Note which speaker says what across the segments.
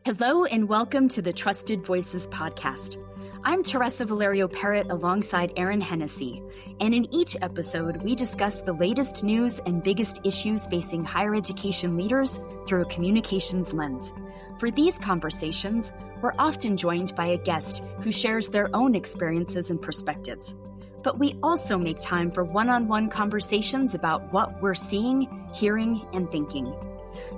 Speaker 1: Hello and welcome to the Trusted Voices podcast. I'm Teresa Valerio Parrott alongside Erin Hennessy, and in each episode, we discuss the latest news and biggest issues facing higher education leaders through a communications lens. For these conversations, we're often joined by a guest who shares their own experiences and perspectives. But we also make time for one-on-one conversations about what we're seeing, hearing, and thinking.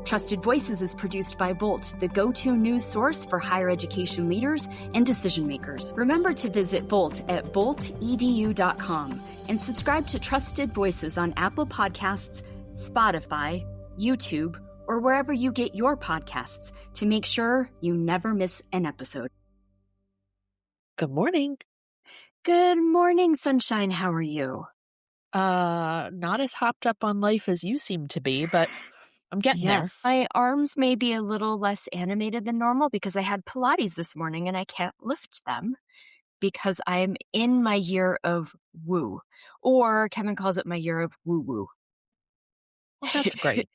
Speaker 1: Trusted Voices is produced by Volt, the go-to news source for higher education leaders and decision makers. Remember to visit Volt at voltedu.com and subscribe to Trusted Voices on Apple Podcasts, Spotify, YouTube, or wherever you get your podcasts to make sure you never miss an episode.
Speaker 2: Good morning.
Speaker 1: Good morning, Sunshine. How are you?
Speaker 2: Not as hopped up on life as you seem to be, but I'm getting there.
Speaker 1: My arms may be a little less animated than normal because I had Pilates this morning and I can't lift them because I'm in my year of woo, or Kevin calls it my year of woo-woo.
Speaker 2: Well, that's great.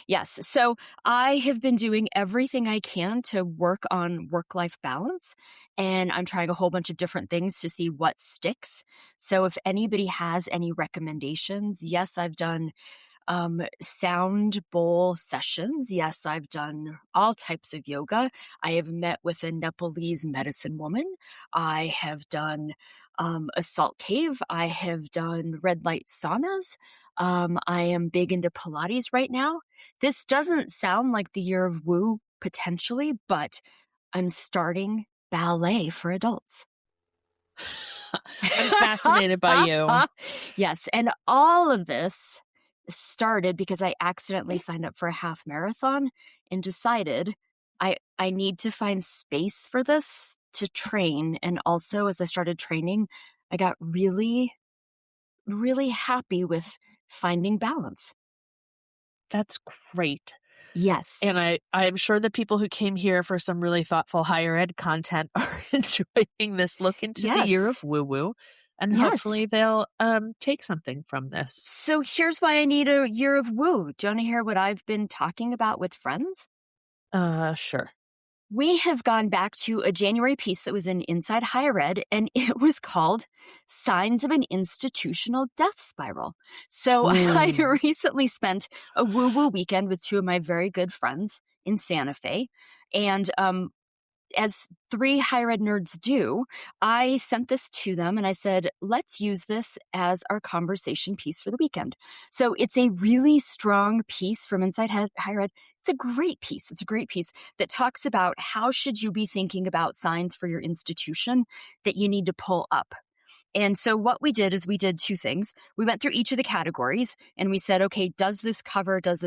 Speaker 1: Yes. So I have been doing everything I can to work on work-life balance, and I'm trying a whole bunch of different things to see what sticks. So if anybody has any recommendations, yes, I've done sound bowl sessions. Yes, I've done all types of yoga. I have met with a Nepalese medicine woman. I have done a salt cave. I have done red light saunas. I am big into Pilates right now. This doesn't sound like the year of woo potentially, but I'm starting ballet for adults.
Speaker 2: I'm fascinated by you.
Speaker 1: Yes. And all of this started because I accidentally signed up for a half marathon and decided I need to find space for this to train. And also, as I started training, I got really, really happy with finding balance.
Speaker 2: That's great.
Speaker 1: Yes.
Speaker 2: And I'm sure the people who came here for some really thoughtful higher ed content are enjoying this look into the year of woo-woo. And hopefully they'll take something from this.
Speaker 1: So here's why I need a year of woo. Do you want to hear what I've been talking about with friends?
Speaker 2: Sure.
Speaker 1: We have gone back to a January piece that was in Inside Higher Ed, and it was called Signs of an Institutional Death Spiral. So I recently spent a woo-woo weekend with two of my very good friends in Santa Fe. And as three higher ed nerds do, I sent this to them and I said, let's use this as our conversation piece for the weekend. So it's a really strong piece from Inside Higher Ed. It's a great piece. It's a great piece that talks about how should you be thinking about signs for your institution that you need to pull up. And so what we did is we did two things. We went through each of the categories and we said, okay, does this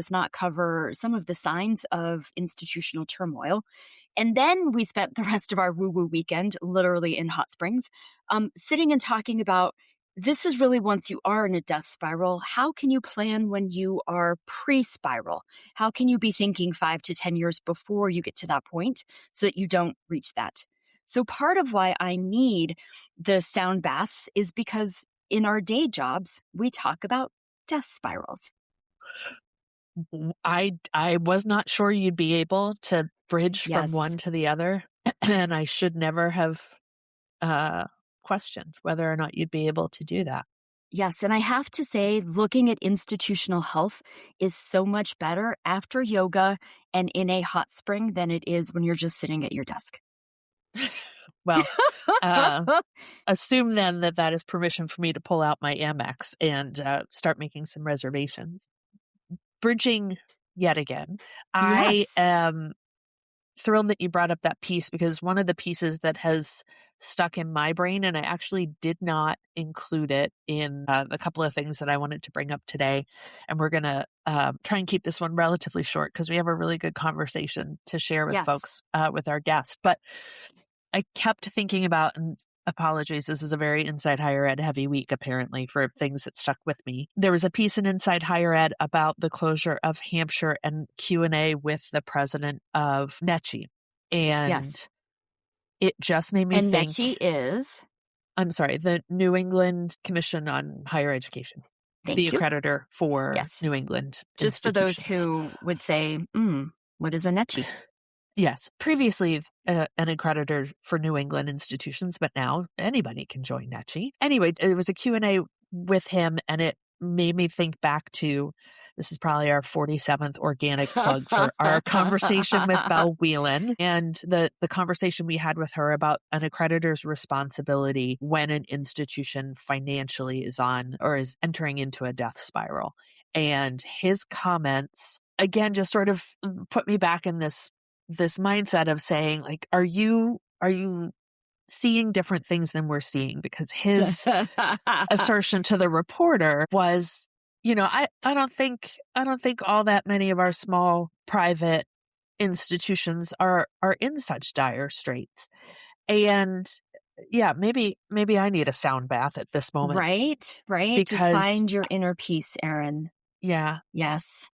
Speaker 1: not cover some of the signs of institutional turmoil? And then we spent the rest of our woo-woo weekend, literally in hot springs, sitting and talking about, this is really once you are in a death spiral, how can you plan when you are pre-spiral? How can you be thinking 5 to 10 years before you get to that point so that you don't reach that? So part of why I need the sound baths is because in our day jobs, we talk about death spirals.
Speaker 2: I was not sure you'd be able to bridge from one to the other, and I should never have questioned whether or not you'd be able to do that.
Speaker 1: Yes, and I have to say, looking at institutional health is so much better after yoga and in a hot spring than it is when you're just sitting at your desk.
Speaker 2: Well, assume then that is permission for me to pull out my Amex and start making some reservations. Bridging yet again. I am thrilled that you brought up that piece because one of the pieces that has stuck in my brain, and I actually did not include it in the couple of things that I wanted to bring up today. And we're going to try and keep this one relatively short because we have a really good conversation to share with folks, with our guest. But I kept thinking about, and apologies, this is a very Inside Higher Ed heavy week, apparently, for things that stuck with me. There was a piece in Inside Higher Ed about the closure of Hampshire and Q&A with the president of NECHI. And it just made me think. And
Speaker 1: NECHI is?
Speaker 2: I'm sorry, the New England Commission on Higher Education. The accreditor for New England
Speaker 1: Just for those who would say, what is a NECHI?
Speaker 2: Yes. Previously, an accreditor for New England institutions, but now anybody can join NECI. Anyway, it was a Q&A with him, and it made me think back to, this is probably our 47th organic plug for our conversation with Belle Whelan, and the conversation we had with her about an accreditor's responsibility when an institution financially is on or is entering into a death spiral. And his comments, again, just sort of put me back in this mindset of saying, like, are you seeing different things than we're seeing? Because his assertion to the reporter was, I don't think all that many of our small private institutions are in such dire straits. And yeah, maybe I need a sound bath at this moment.
Speaker 1: Right. Just find your inner peace, Erin.
Speaker 2: Yeah.
Speaker 1: Yes.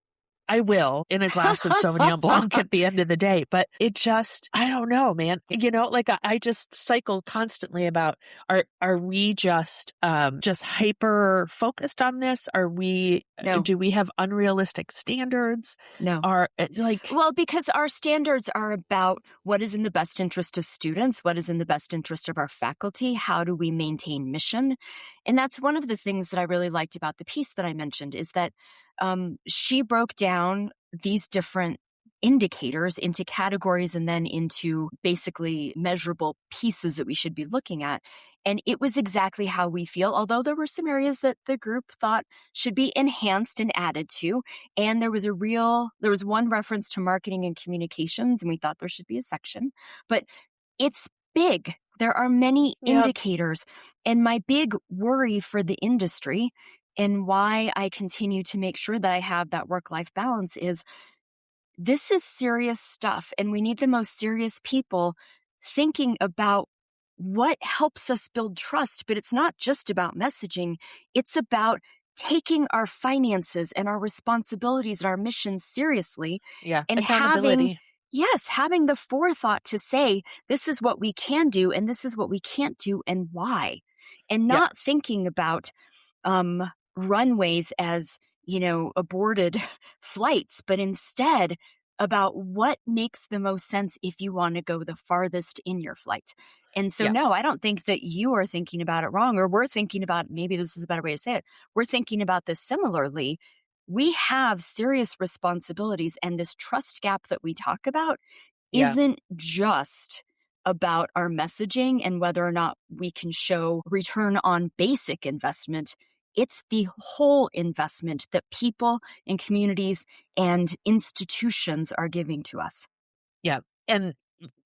Speaker 2: I will, in a glass of Sauvignon Blanc at the end of the day. But it just, I don't know, man. Like I just cycle constantly about, are we just hyper focused on this?
Speaker 1: No.
Speaker 2: Do we have unrealistic standards?
Speaker 1: No. Well, because our standards are about what is in the best interest of students, what is in the best interest of our faculty, how do we maintain mission? And that's one of the things that I really liked about the piece that I mentioned, is that she broke down these different indicators into categories and then into basically measurable pieces that we should be looking at. And it was exactly how we feel, although there were some areas that the group thought should be enhanced and added to. And there was one reference to marketing and communications, and we thought there should be a section. But it's big. There are many indicators. And my big worry for the industry, and why I continue to make sure that I have that work-life balance, is this is serious stuff, and we need the most serious people thinking about what helps us build trust. But it's not just about messaging. It's about taking our finances and our responsibilities and our mission seriously.
Speaker 2: Yeah,
Speaker 1: and
Speaker 2: accountability.
Speaker 1: having the forethought to say, this is what we can do and this is what we can't do and why. And not thinking about runways as, aborted flights, but instead about what makes the most sense if you want to go the farthest in your flight. And so, no, I don't think that you are thinking about it wrong, or we're thinking about, maybe this is a better way to say it, we're thinking about this similarly. We have serious responsibilities, and this trust gap that we talk about isn't just about our messaging and whether or not we can show return on basic investment. It's the whole investment that people and communities and institutions are giving to us.
Speaker 2: Yeah. And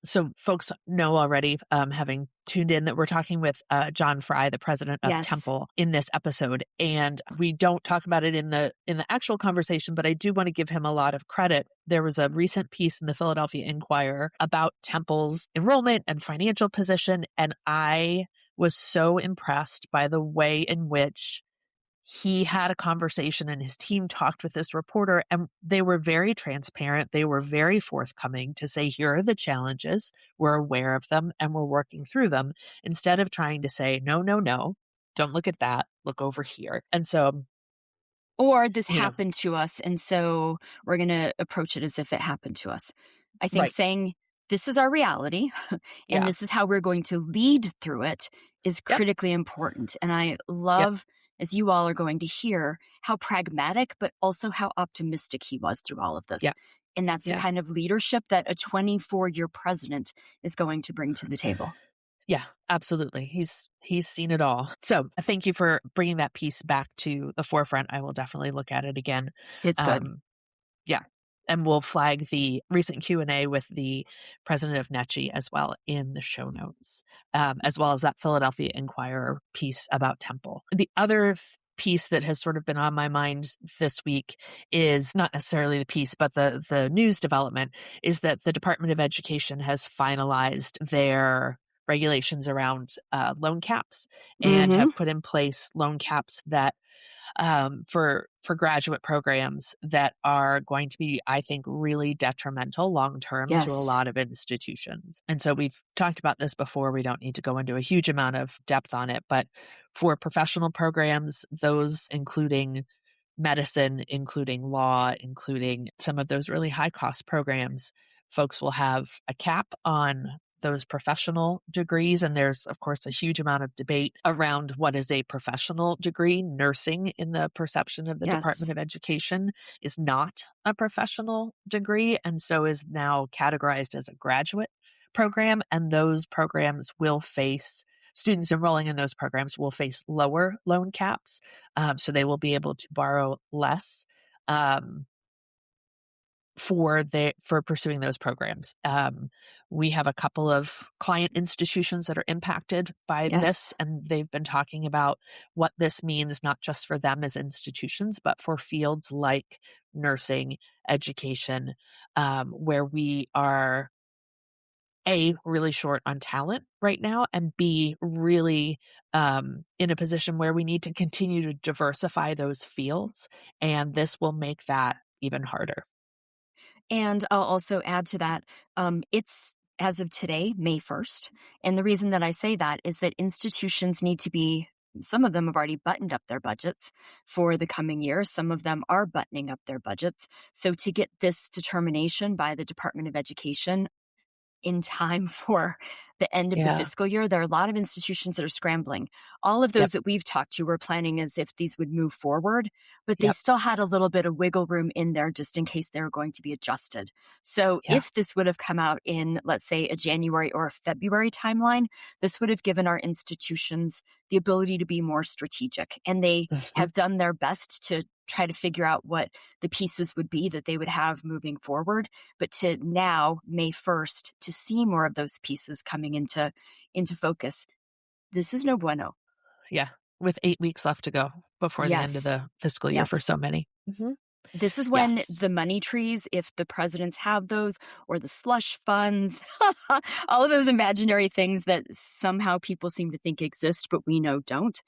Speaker 2: so folks know already, having tuned in, that we're talking with John Fry, the president of Temple, in this episode. And we don't talk about it in the actual conversation, but I do want to give him a lot of credit. There was a recent piece in the Philadelphia Inquirer about Temple's enrollment and financial position. And I was so impressed by the way in which he had a conversation and his team talked with this reporter, and they were very transparent. They were very forthcoming to say, here are the challenges. We're aware of them and we're working through them, instead of trying to say, no, don't look at that. Look over here. And so,
Speaker 1: or this happened to us, and so we're going to approach it as if it happened to us. I think saying, this is our reality and this is how we're going to lead through it is critically important. And I love, as you all are going to hear, how pragmatic, but also how optimistic he was through all of this. And that's the kind of leadership that a 24-year president is going to bring to the table.
Speaker 2: Yeah, absolutely. He's seen it all. So thank you for bringing that piece back to the forefront. I will definitely look at it again.
Speaker 1: It's good.
Speaker 2: Yeah. And we'll flag the recent Q&A with the president of NECI as well in the show notes, as well as that Philadelphia Inquirer piece about Temple. The other piece that has sort of been on my mind this week is not necessarily the piece, but the news development is that the Department of Education has finalized their regulations around loan caps and have put in place loan caps that for graduate programs that are going to be, I think, really detrimental long-term to a lot of institutions. And so we've talked about this before. We don't need to go into a huge amount of depth on it, but for professional programs, those including medicine, including law, including some of those really high-cost programs, folks will have a cap on those professional degrees. And there's, of course, a huge amount of debate around what is a professional degree. Nursing, in the perception of the Department of Education, is not a professional degree, and so is now categorized as a graduate program. And those programs will face, students enrolling in those programs will face lower loan caps. So they will be able to borrow less for pursuing those programs. We have a couple of client institutions that are impacted by this, and they've been talking about what this means, not just for them as institutions, but for fields like nursing, education, where we are A, really short on talent right now, and B, really in a position where we need to continue to diversify those fields, and this will make that even harder.
Speaker 1: And I'll also add to that, it's as of today, May 1st. And the reason that I say that is that institutions need to be, some of them have already buttoned up their budgets for the coming year. Some of them are buttoning up their budgets. So to get this determination by the Department of Education in time for the end of the fiscal year, there are a lot of institutions that are scrambling. All of those that we've talked to were planning as if these would move forward, but they still had a little bit of wiggle room in there just in case they were going to be adjusted. So if this would have come out in, let's say, a January or a February timeline, this would have given our institutions the ability to be more strategic. And they have done their best to try to figure out what the pieces would be that they would have moving forward. But to now, May 1st, to see more of those pieces coming into focus, this is no bueno.
Speaker 2: Yeah, with 8 weeks left to go before the end of the fiscal year for so many.
Speaker 1: This is when the money trees, if the presidents have those, or the slush funds, all of those imaginary things that somehow people seem to think exist, but we know don't.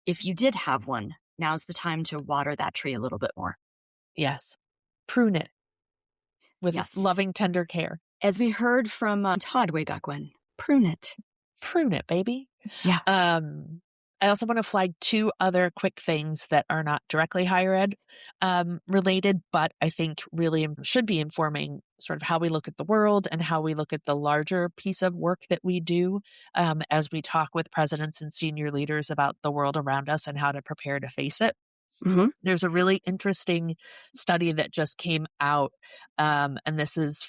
Speaker 1: If you did have one, now's the time to water that tree a little bit more.
Speaker 2: Yes. Prune it with loving, tender care.
Speaker 1: As we heard from Todd way back when, prune it.
Speaker 2: Prune it, baby.
Speaker 1: Yeah.
Speaker 2: I also want to flag two other quick things that are not directly higher ed related, but I think really should be informing sort of how we look at the world and how we look at the larger piece of work that we do as we talk with presidents and senior leaders about the world around us and how to prepare to face it. There's a really interesting study that just came out, and this is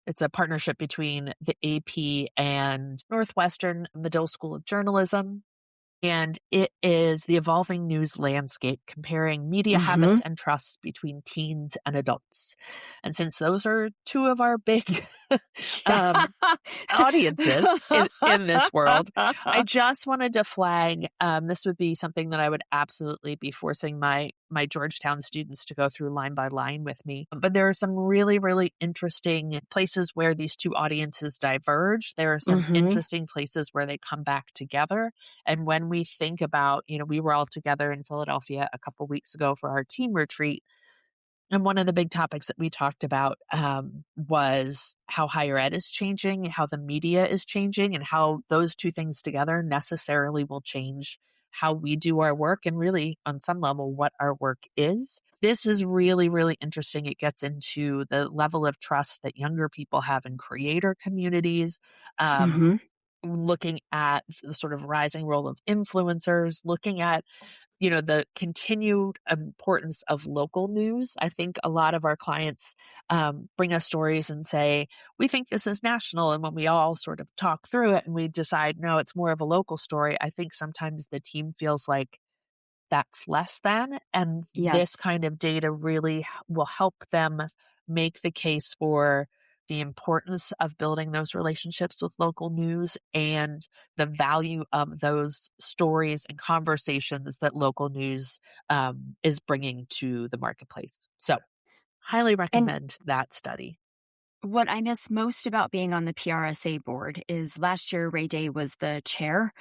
Speaker 2: it's a partnership between the AP and Northwestern Medill School of Journalism. And it is the evolving news landscape, comparing media habits and trusts between teens and adults. And since those are two of our big audiences in this world, I just wanted to flag, this would be something that I would absolutely be forcing my Georgetown students to go through line by line with me. But there are some really, really interesting places where these two audiences diverge. There are some interesting places where they come back together. And when we think about, we were all together in Philadelphia a couple weeks ago for our team retreat. And one of the big topics that we talked about was how higher ed is changing, how the media is changing, and how those two things together necessarily will change how we do our work and really, on some level, what our work is. This is really, really interesting. It gets into the level of trust that younger people have in creator communities, looking at the sort of rising role of influencers, looking at the continued importance of local news. I think a lot of our clients bring us stories and say, we think this is national. And when we all sort of talk through it and we decide, no, it's more of a local story, I think sometimes the team feels like that's less than. And this kind of data really will help them make the case for the importance of building those relationships with local news and the value of those stories and conversations that local news is bringing to the marketplace. So highly recommend that study.
Speaker 1: What I miss most about being on the PRSA board is last year, Ray Day was the chair,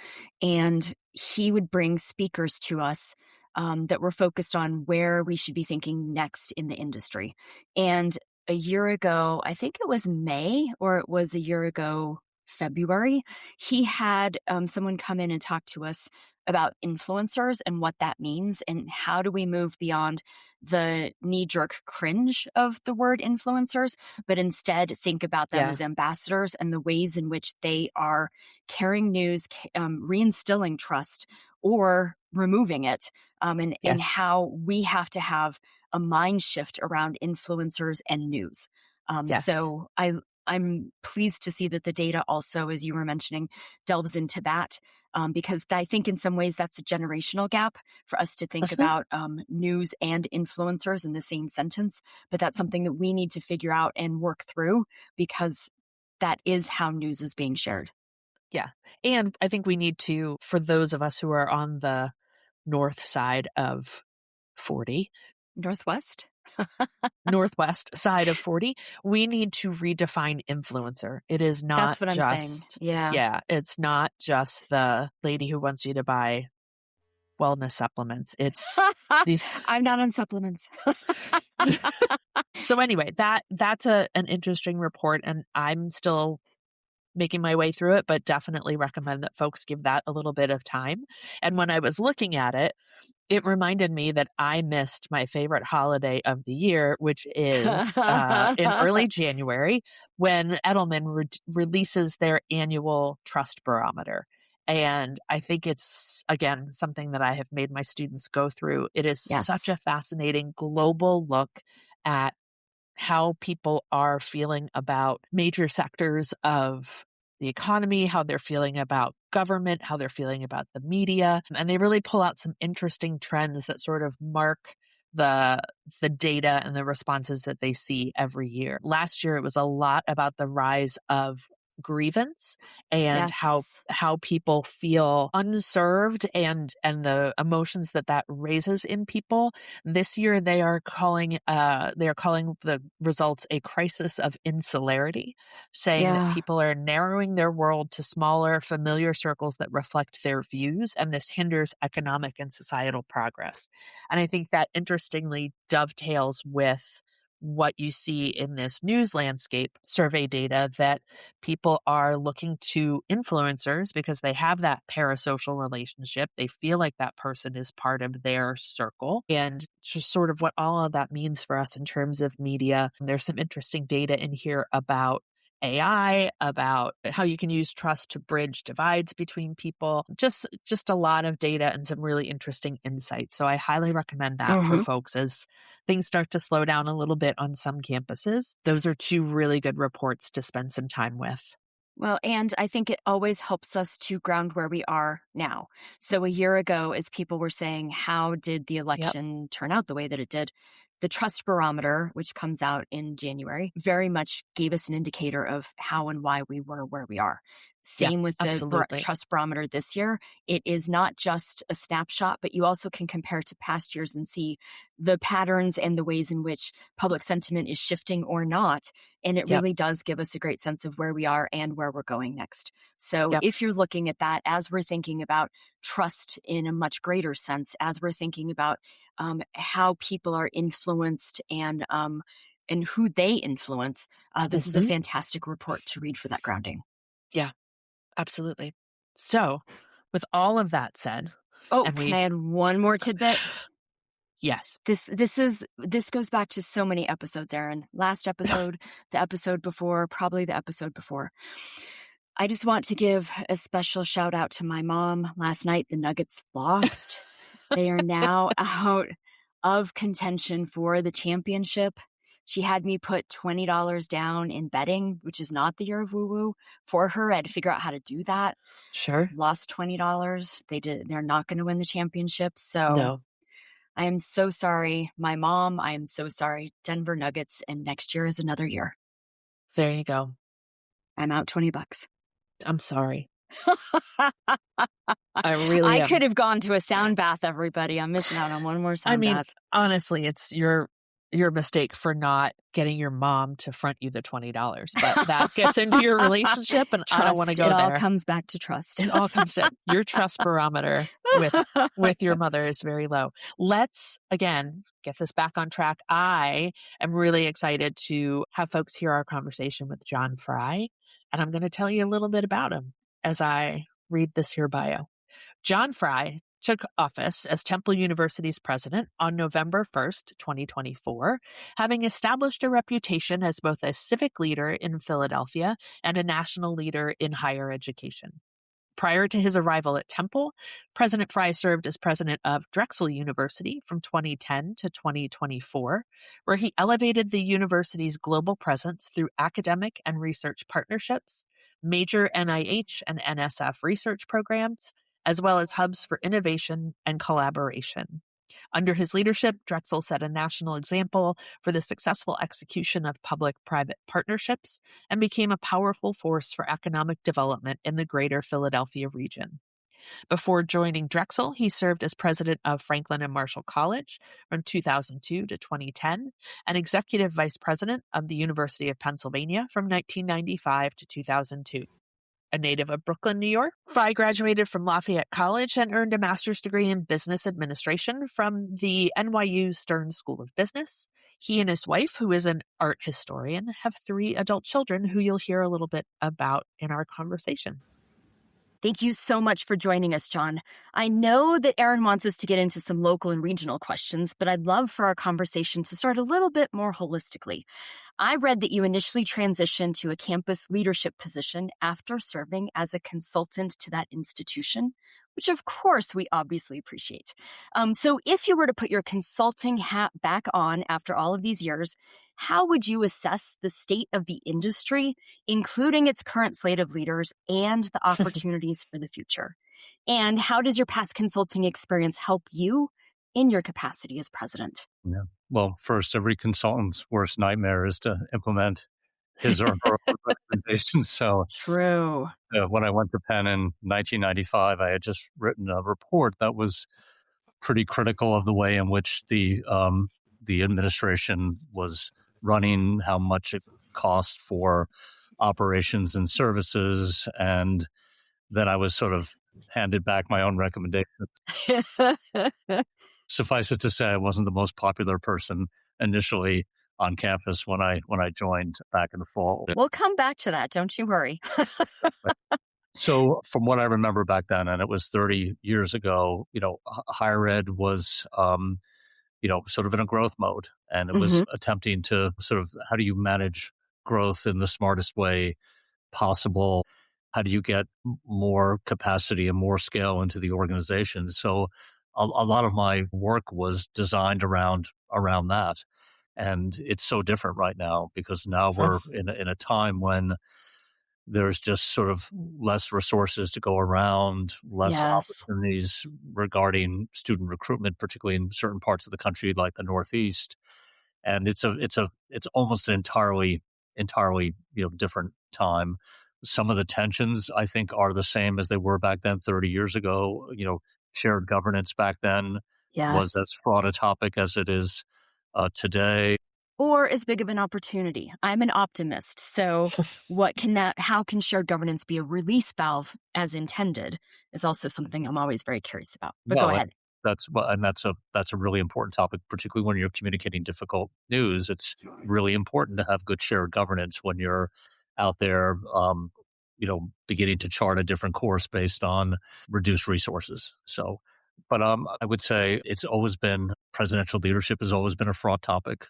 Speaker 1: and he would bring speakers to us that were focused on where we should be thinking next in the industry. And a year ago, I think it was May, or it was a year ago, February, he had someone come in and talk to us about influencers and what that means, and how do we move beyond the knee-jerk cringe of the word influencers, but instead think about them as ambassadors and the ways in which they are carrying news, reinstilling trust, or removing it, and how we have to have a mind shift around influencers and news. So I'm pleased to see that the data also, as you were mentioning, delves into that, because I think in some ways that's a generational gap for us to think about news and influencers in the same sentence. But that's something that we need to figure out and work through, because that is how news is being shared.
Speaker 2: Yeah. And I think we need to, for those of us who are on the north side of 40,
Speaker 1: Northwest?
Speaker 2: northwest side of 40, we need to redefine influencer. It is not
Speaker 1: That's what I'm saying. Yeah.
Speaker 2: It's not just the lady who wants you to buy wellness supplements. It's these.
Speaker 1: I'm not on supplements.
Speaker 2: So anyway, that's an interesting report, and I'm still making my way through it, but definitely recommend that folks give that a little bit of time. And when I was looking at it, it reminded me that I missed my favorite holiday of the year, which is in early January, when Edelman releases their annual trust barometer. And I think it's, again, something that I have made my students go through. It is such a fascinating global look at how people are feeling about major sectors of the economy, how they're feeling about government, how they're feeling about the media. And they really pull out some interesting trends that sort of mark the data and the responses that they see every year. Last year, it was a lot about the rise of grievance and how people feel unserved and the emotions that raises in people. This year they are calling the results a crisis of insularity, saying that people are narrowing their world to smaller, familiar circles that reflect their views, and this hinders economic and societal progress. And I think that interestingly dovetails with what you see in this news landscape survey data, that people are looking to influencers because they have that parasocial relationship. They feel like that person is part of their circle, and just sort of what all of that means for us in terms of media. And there's some interesting data in here about AI, about how you can use trust to bridge divides between people, just a lot of data and some really interesting insights. So I highly recommend that for folks as things start to slow down a little bit on some campuses. Those are two really good reports to spend some time with.
Speaker 1: Well, and I think it always helps us to ground where we are now. So a year ago, as people were saying, how did the election turn out the way that it did? The trust barometer, which comes out in January, very much gave us an indicator of how and why we were where we are. Same with the trust barometer this year. It is not just a snapshot, but you also can compare to past years and see the patterns and the ways in which public sentiment is shifting or not. And it really does give us a great sense of where we are and where we're going next. So if you're looking at that, as we're thinking about trust in a much greater sense, as we're thinking about how people are influenced and who they influence, this is a fantastic report to read for that grounding.
Speaker 2: Yeah, absolutely. So with all of that said,
Speaker 1: can I add one more tidbit?
Speaker 2: Yes.
Speaker 1: This goes back to so many episodes, Erin. Last episode, the episode before, probably the episode before. I just want to give a special shout out to my mom. Last night, the Nuggets lost. They are now out of contention for the championship. She had me put $20 down in betting, which is not the year of woo-woo, for her. I had to figure out how to do that.
Speaker 2: Sure.
Speaker 1: Lost $20. They're not going to win the championship. So
Speaker 2: no.
Speaker 1: I am so sorry, my mom. I am so sorry, Denver Nuggets. And next year is another year.
Speaker 2: There you go.
Speaker 1: I'm out $20.
Speaker 2: I'm sorry. I really am.
Speaker 1: could have gone to a sound bath, everybody. I'm missing out on one more sound bath.
Speaker 2: Honestly, it's your mistake for not getting your mom to front you the $20. But that gets into your relationship, and
Speaker 1: trust.
Speaker 2: I don't want to go
Speaker 1: there.
Speaker 2: It
Speaker 1: all comes back to trust.
Speaker 2: It all comes to your trust barometer with your mother is very low. Let's, again, get this back on track. I am really excited to have folks hear our conversation with John Fry, and I'm going to tell you a little bit about him as I read this here bio. John Fry took office as Temple University's president on November 1st, 2024, having established a reputation as both a civic leader in Philadelphia and a national leader in higher education. Prior to his arrival at Temple, President Fry served as president of Drexel University from 2010 to 2024, where he elevated the university's global presence through academic and research partnerships, major NIH and NSF research programs, as well as hubs for innovation and collaboration. Under his leadership, Drexel set a national example for the successful execution of public-private partnerships and became a powerful force for economic development in the greater Philadelphia region. Before joining Drexel, he served as president of Franklin and Marshall College from 2002 to 2010 and executive vice president of the University of Pennsylvania from 1995 to 2002. A native of Brooklyn, New York, Fry graduated from Lafayette College and earned a master's degree in business administration from the NYU Stern School of Business. He and his wife, who is an art historian, have 3 adult children who you'll hear a little bit about in our conversation.
Speaker 1: Thank you so much for joining us, John. I know that Erin wants us to get into some local and regional questions, but I'd love for our conversation to start a little bit more holistically. I read that you initially transitioned to a campus leadership position after serving as a consultant to that institution, which of course we obviously appreciate. So if you were to put your consulting hat back on after all of these years, how would you assess the state of the industry, including its current slate of leaders and the opportunities for the future? And how does your past consulting experience help you in your capacity as president?
Speaker 3: Yeah. Well, first, every consultant's worst nightmare is to implement his or her recommendations. So
Speaker 1: True.
Speaker 3: when I went to Penn in 1995, I had just written a report that was pretty critical of the way in which the administration was running, how much it cost for operations and services, and then I was sort of handed back my own recommendations. Suffice it to say, I wasn't the most popular person initially on campus when I joined back in the fall.
Speaker 1: We'll come back to that. Don't you worry.
Speaker 3: So from what I remember back then, and it was 30 years ago, higher ed was, sort of in a growth mode, and it was attempting to sort of, how do you manage growth in the smartest way possible? How do you get more capacity and more scale into the organization? So a lot of my work was designed around that. And it's so different right now because now we're in a time when there's just sort of less resources to go around, less opportunities regarding student recruitment, particularly in certain parts of the country like the Northeast. And it's almost an entirely different time. Some of the tensions, I think, are the same as they were back then 30 years ago. Shared governance back then was as broad a topic as it is today.
Speaker 1: Or as big of an opportunity. I'm an optimist. So how can shared governance be a release valve as intended is also something I'm always very curious about. But go ahead.
Speaker 3: That's a really important topic, particularly when you're communicating difficult news. It's really important to have good shared governance when you're out there, beginning to chart a different course based on reduced resources. So, but I would say presidential leadership has always been a fraught topic.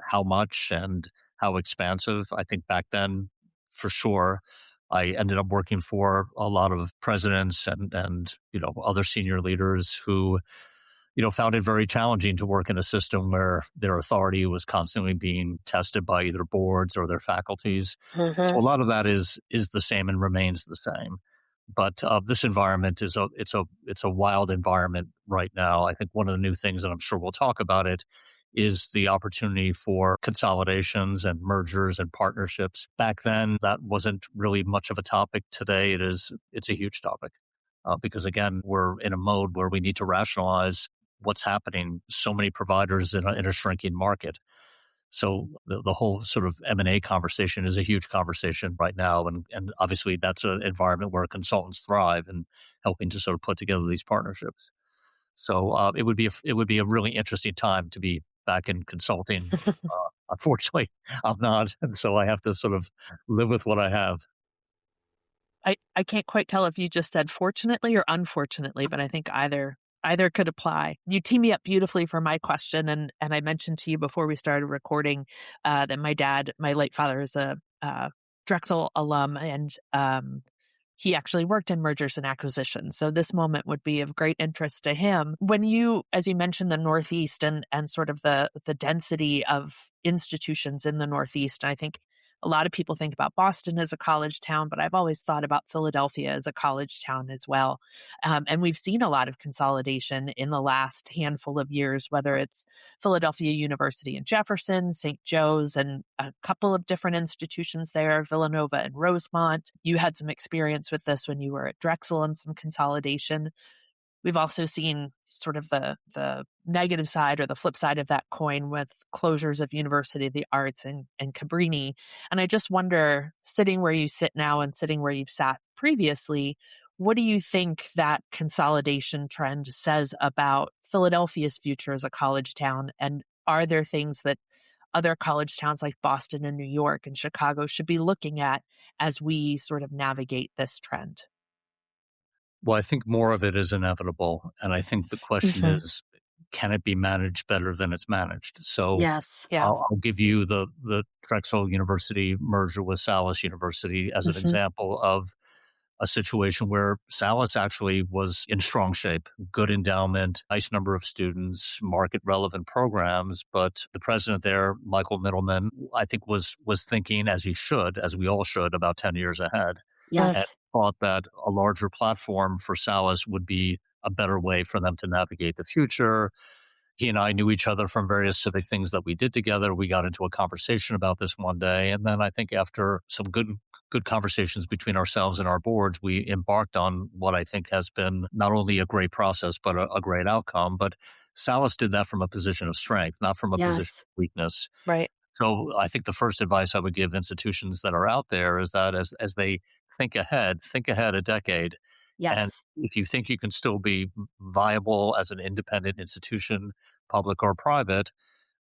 Speaker 3: How much and how expansive. I think back then, for sure, I ended up working for a lot of presidents and other senior leaders who, found it very challenging to work in a system where their authority was constantly being tested by either boards or their faculties. So a lot of that is the same and remains the same. But this environment it's a wild environment right now. I think one of the new things, and I'm sure we'll talk about it, is the opportunity for consolidations and mergers and partnerships. Back then, that wasn't really much of a topic. Today, it's a huge topic because, again, we're in a mode where we need to rationalize what's happening. So many providers in a shrinking market. So the whole sort of M&A conversation is a huge conversation right now. And obviously, that's an environment where consultants thrive in helping to sort of put together these partnerships. So it would be a really interesting time to be back in consulting. Unfortunately, I'm not. And so I have to sort of live with what I have.
Speaker 2: I can't quite tell if you just said fortunately or unfortunately, but I think either could apply. You tee me up beautifully for my question, and I mentioned to you before we started recording that my late father, is a Drexel alum, and he actually worked in mergers and acquisitions. So this moment would be of great interest to him. When you, as you mentioned, the Northeast and sort of the density of institutions in the Northeast, and I think a lot of people think about Boston as a college town, but I've always thought about Philadelphia as a college town as well. And we've seen a lot of consolidation in the last handful of years, whether it's Philadelphia University and Jefferson, St. Joe's, and a couple of different institutions there, Villanova and Rosemont. You had some experience with this when you were at Drexel and some consolidation. We've also seen sort of the negative side or the flip side of that coin with closures of University of the Arts and Cabrini. And I just wonder, sitting where you sit now and sitting where you've sat previously, what do you think that consolidation trend says about Philadelphia's future as a college town? And are there things that other college towns like Boston and New York and Chicago should be looking at as we sort of navigate this trend?
Speaker 3: Well, I think more of it is inevitable. And I think the question is, can it be managed better than it's managed? So
Speaker 1: Yes.
Speaker 2: Yeah.
Speaker 3: I'll give you the Drexel University merger with Salus University as an example of a situation where Salus actually was in strong shape, good endowment, nice number of students, market relevant programs. But the president there, Michael Middleman, I think was thinking, as he should, as we all should, about 10 years ahead. And
Speaker 1: Yes.
Speaker 3: thought that a larger platform for Salus would be a better way for them to navigate the future. He and I knew each other from various civic things that we did together. We got into a conversation about this one day. And then I think after some good conversations between ourselves and our boards, we embarked on what I think has been not only a great process, but a great outcome. But Salus did that from a position of strength, not from a position
Speaker 1: Yes.
Speaker 3: of weakness.
Speaker 2: Right.
Speaker 3: So I think the first advice I would give institutions that are out there is that as they think ahead a decade. And
Speaker 1: Yes.
Speaker 3: if you think you can still be viable as an independent institution, public or private,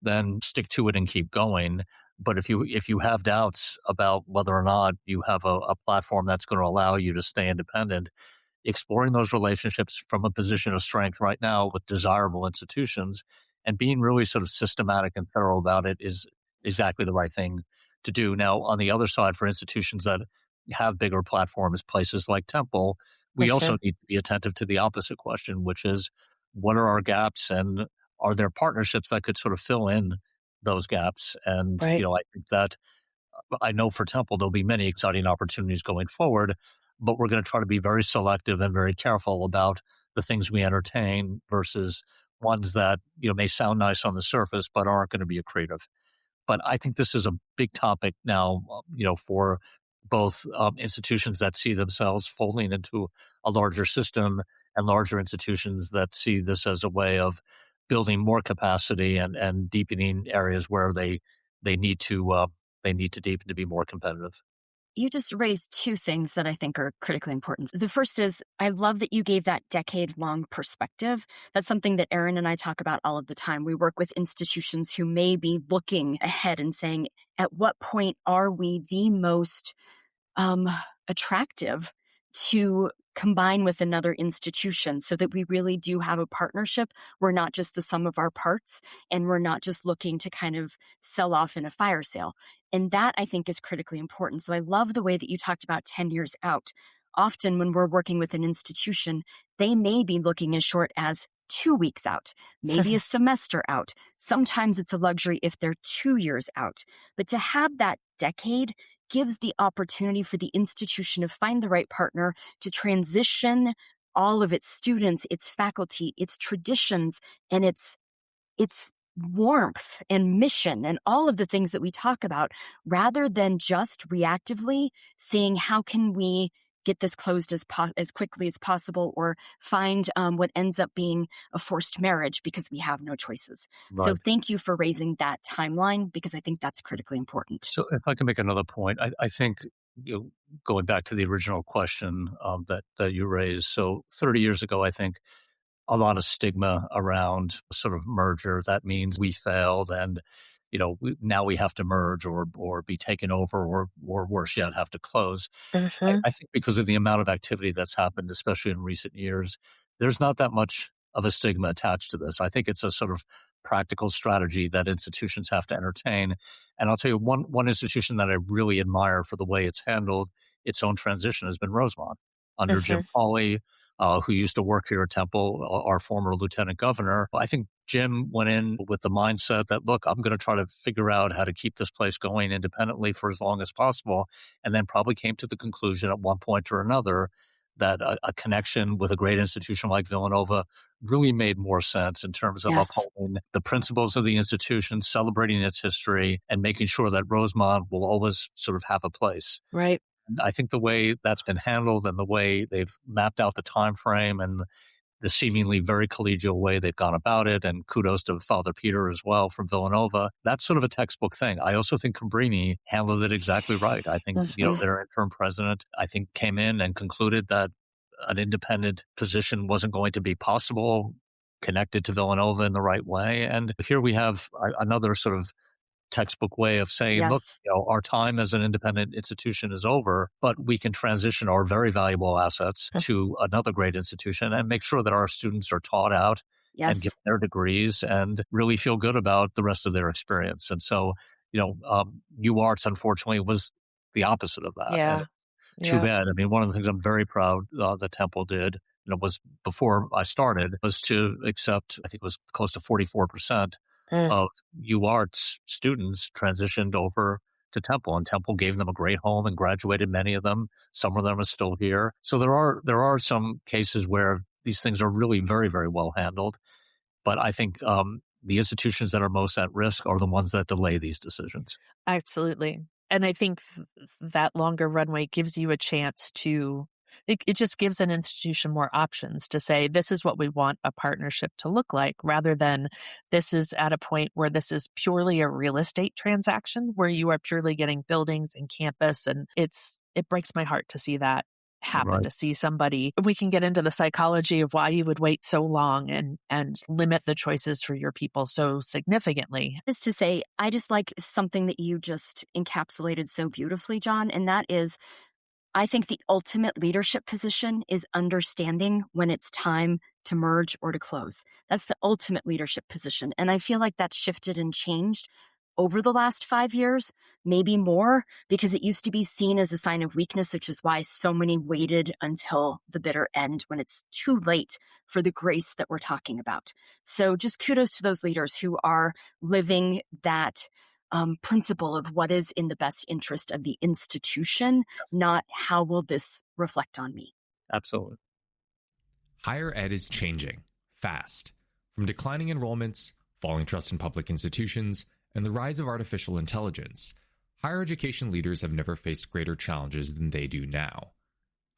Speaker 3: then stick to it and keep going. But if you have doubts about whether or not you have a platform that's going to allow you to stay independent, exploring those relationships from a position of strength right now with desirable institutions and being really sort of systematic and thorough about it is exactly the right thing to do. Now, on the other side, for institutions that have bigger platforms, places like Temple, we also need to be attentive to the opposite question, which is what are our gaps and are there partnerships that could sort of fill in those gaps? And,
Speaker 2: Right.
Speaker 3: I think that I know for Temple, there'll be many exciting opportunities going forward, but we're going to try to be very selective and very careful about the things we entertain versus ones that, may sound nice on the surface, but aren't going to be accretive. But I think this is a big topic now, for both institutions that see themselves folding into a larger system and larger institutions that see this as a way of building more capacity and deepening areas where they need to deepen to be more competitive.
Speaker 1: You just raised two things that I think are critically important. The first is I love that you gave that decade-long perspective. That's something that Erin and I talk about all of the time. We work with institutions who may be looking ahead and saying, at what point are we the most attractive to combine with another institution so that we really do have a partnership? We're not just the sum of our parts, and we're not just looking to kind of sell off in a fire sale. And that, I think, is critically important. So I love the way that you talked about 10 years out. Often when we're working with an institution, they may be looking as short as 2 weeks out, maybe a semester out. Sometimes it's a luxury if they're 2 years out. But to have that decade gives the opportunity for the institution to find the right partner to transition all of its students, its faculty, its traditions, and its warmth and mission and all of the things that we talk about, rather than just reactively seeing how can we get this closed as quickly as possible or find what ends up being a forced marriage because we have no choices. So
Speaker 3: Right.
Speaker 1: thank you for raising that timeline because I think that's critically important.
Speaker 3: So if I can make another point, I think going back to the original question that you raised. So 30 years ago, I think a lot of stigma around sort of merger. That means we failed and now we have to merge or be taken over or worse yet, have to close. I think because of the amount of activity that's happened, especially in recent years, there's not that much of a stigma attached to this. I think it's a sort of practical strategy that institutions have to entertain. And I'll tell you, one institution that I really admire for the way it's handled its own transition has been Rosemont under Jim Pauley, who used to work here at Temple, our former lieutenant governor. I think Jim went in with the mindset that, look, I'm going to try to figure out how to keep this place going independently for as long as possible, and then probably came to the conclusion at one point or another that a connection with a great institution like Villanova really made more sense in terms of upholding the principles of the institution, celebrating its history, and making sure that Rosemont will always sort of have a place.
Speaker 2: Right.
Speaker 3: I think the way that's been handled and the way they've mapped out the time frame and the seemingly very collegial way they've gone about it, and kudos to Father Peter as well from Villanova, that's sort of a textbook thing. I also think Cabrini handled it exactly right. I think, their interim president, I think, came in and concluded that an independent position wasn't going to be possible, connected to Villanova in the right way. And here we have another sort of textbook way of saying, look, our time as an independent institution is over, but we can transition our very valuable assets to another great institution and make sure that our students are taught out and get their degrees and really feel good about the rest of their experience. And so, UArts, unfortunately, was the opposite of that.
Speaker 2: Yeah.
Speaker 3: And too bad. I mean, one of the things I'm very proud the Temple did, was before I started, was to accept, I think it was close to 44% of UArts students transitioned over to Temple, and Temple gave them a great home and graduated many of them. Some of them are still here. So there are some cases where these things are really very, very well handled. But I think the institutions that are most at risk are the ones that delay these decisions.
Speaker 2: Absolutely. And I think that longer runway gives you a chance to it just gives an institution more options to say, this is what we want a partnership to look like, rather than this is at a point where this is purely a real estate transaction where you are purely getting buildings and campus. And it breaks my heart to see that happen, to see somebody. We can get into the psychology of why you would wait so long and limit the choices for your people so significantly.
Speaker 1: Just to say, I just like something that you just encapsulated so beautifully, John, and that is, I think the ultimate leadership position is understanding when it's time to merge or to close. That's the ultimate leadership position. And I feel like that's shifted and changed over the last 5 years, maybe more, because it used to be seen as a sign of weakness, which is why so many waited until the bitter end when it's too late for the grace that we're talking about. So just kudos to those leaders who are living that principle of what is in the best interest of the institution, not how will this reflect on me.
Speaker 3: Absolutely.
Speaker 4: Higher ed is changing fast. From declining enrollments, falling trust in public institutions, and the rise of artificial intelligence, higher education leaders have never faced greater challenges than they do now.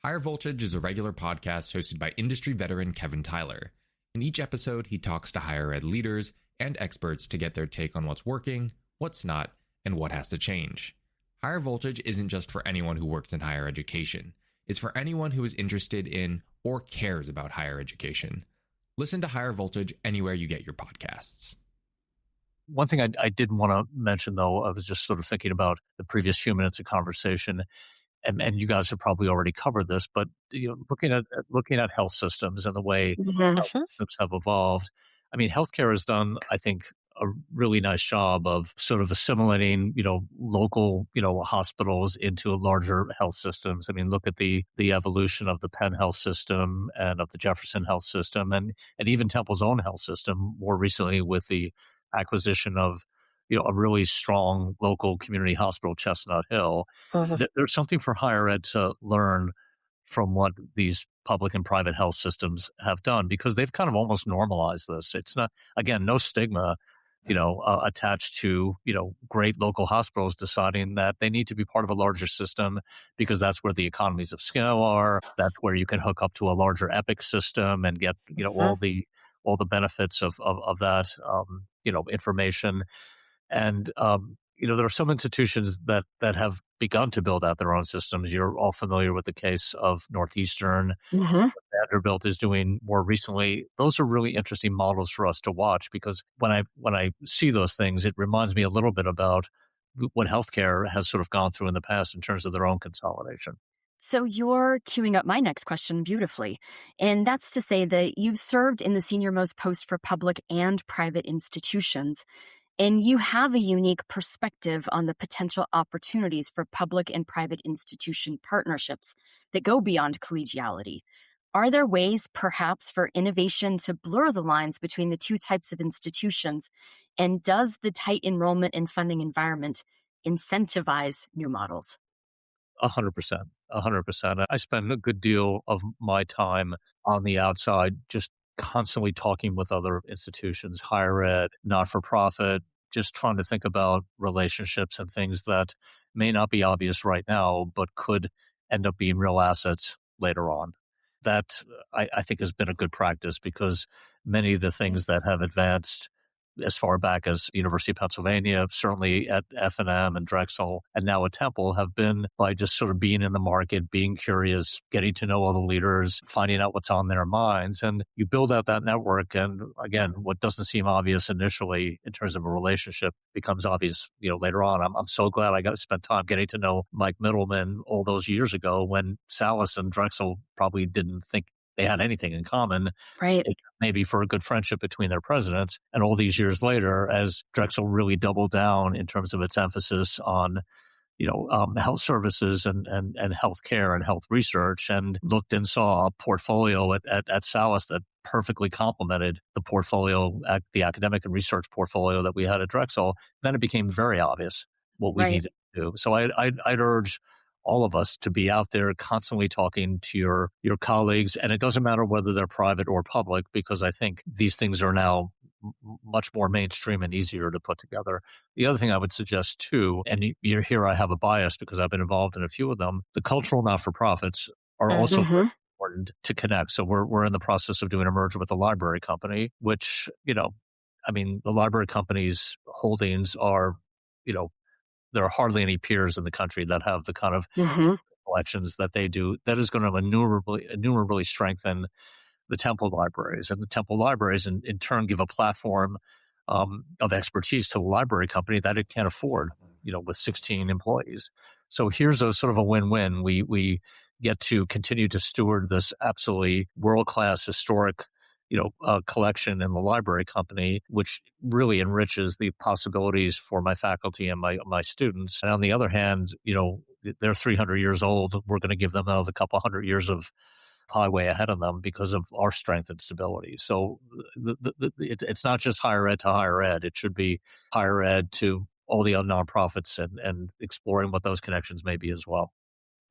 Speaker 4: Higher Voltage is a regular podcast hosted by industry veteran Kevin Tyler. In each episode, he talks to higher ed leaders and experts to get their take on what's working, what's not, and what has to change. Higher Voltage isn't just for anyone who works in higher education. It's for anyone who is interested in or cares about higher education. Listen to Higher Voltage anywhere you get your podcasts.
Speaker 3: One thing I did want to mention, though, I was just sort of thinking about the previous few minutes of conversation, and you guys have probably already covered this, but looking at health systems and the way health systems have evolved. I mean, healthcare has done, I think, a really nice job of sort of assimilating, local, hospitals into larger health systems. I mean, look at the evolution of the Penn Health system and of the Jefferson Health system and even Temple's own health system more recently with the acquisition of, a really strong local community hospital, Chestnut Hill. There's something for higher ed to learn from what these public and private health systems have done, because they've kind of almost normalized this. It's not, again, no stigma, attached to, great local hospitals deciding that they need to be part of a larger system because that's where the economies of scale are. That's where you can hook up to a larger Epic system and get, all the benefits of that, information. And, there are some institutions that have begun to build out their own systems. You're all familiar with the case of Northeastern.
Speaker 1: Hmm.
Speaker 3: Vanderbilt is doing more recently. Those are really interesting models for us to watch because when I see those things, it reminds me a little bit about what healthcare has sort of gone through in the past in terms of their own consolidation.
Speaker 1: So you're queuing up my next question beautifully. And that's to say that you've served in the senior most post for public and private institutions, and you have a unique perspective on the potential opportunities for public and private institution partnerships that go beyond collegiality. Are there ways, perhaps, for innovation to blur the lines between the two types of institutions? And does the tight enrollment and funding environment incentivize new models?
Speaker 3: 100%. 100%. I spend a good deal of my time on the outside, just constantly talking with other institutions, higher ed, not for profit, just trying to think about relationships and things that may not be obvious right now, but could end up being real assets later on. That I think has been a good practice because many of the things that have advanced as far back as the University of Pennsylvania, certainly at F&M and Drexel, and now at Temple, have been by just sort of being in the market, being curious, getting to know all the leaders, finding out what's on their minds. And you build out that network. And again, what doesn't seem obvious initially in terms of a relationship becomes obvious, later on. I'm so glad I got to spend time getting to know Mike Middleman all those years ago when Salas and Drexel probably didn't think they had anything in common,
Speaker 1: Right,
Speaker 3: maybe for a good friendship between their presidents. And all these years later, as Drexel really doubled down in terms of its emphasis on health services and healthcare and health research, and looked and saw a portfolio at Salis that perfectly complemented the portfolio, the academic and research portfolio that we had at Drexel, then it became very obvious what we
Speaker 1: right.
Speaker 3: needed to do. So I'd urge all of us to be out there constantly talking to your colleagues, and it doesn't matter whether they're private or public, because I think these things are now much more mainstream and easier to put together. The other thing I would suggest too, and you're here, I have a bias because I've been involved in a few of them. The cultural not-for-profits are also very
Speaker 1: Hmm.
Speaker 3: important to connect. So we're in the process of doing a merger with a library company, which the library company's holdings are, there are hardly any peers in the country that have the kind of
Speaker 1: Hmm.
Speaker 3: collections that they do. That is going to innumerably strengthen the Temple libraries, and the Temple libraries in turn give a platform of expertise to the library company that it can't afford, with 16 employees. So here's a sort of a win-win. We get to continue to steward this absolutely world-class historic, collection in the library company, which really enriches the possibilities for my faculty and my students. And on the other hand, they're 300 years old. We're going to give them another couple hundred years of highway ahead of them because of our strength and stability. So it's not just higher ed to higher ed. It should be higher ed to all the other nonprofits and exploring what those connections may be as well.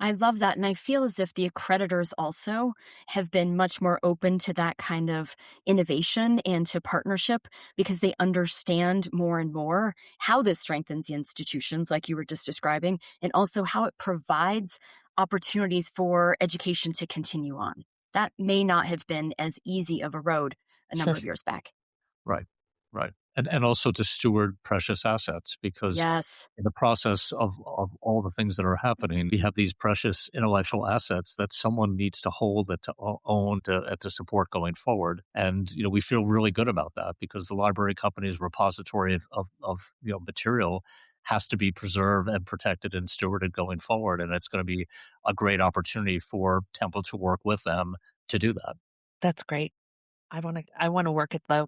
Speaker 1: I love that. And I feel as if the accreditors also have been much more open to that kind of innovation and to partnership because they understand more and more how this strengthens the institutions, like you were just describing, and also how it provides opportunities for education to continue on. That may not have been as easy of a road a number of years back.
Speaker 3: Right, right. And also to steward precious assets, because
Speaker 1: Yes.
Speaker 3: in the process of all the things that are happening, we have these precious intellectual assets that someone needs to hold, and to own, to support going forward. And, we feel really good about that because the library company's repository of material has to be preserved and protected and stewarded going forward. And it's going to be a great opportunity for Temple to work with them to do that.
Speaker 2: That's great. I want to work at a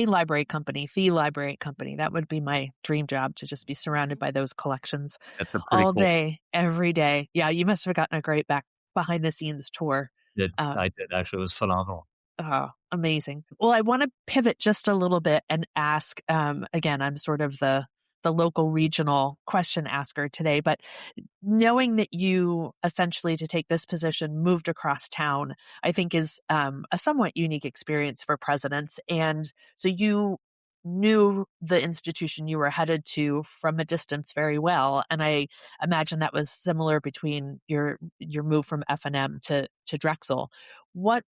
Speaker 2: library company, the library company. That would be my dream job, to just be surrounded by those collections
Speaker 3: It's a pretty
Speaker 2: all
Speaker 3: cool.
Speaker 2: day, every day. Yeah, you must have gotten a great behind the scenes tour. Uh,
Speaker 3: I did actually. It was phenomenal.
Speaker 2: oh, amazing. Well, I want to pivot just a little bit and ask, again, I'm sort of the local regional question asker today, but knowing that you essentially, to take this position, moved across town, I think is a somewhat unique experience for presidents. And so you knew the institution you were headed to from a distance very well. And I imagine that was similar between your move from F&M to Drexel. What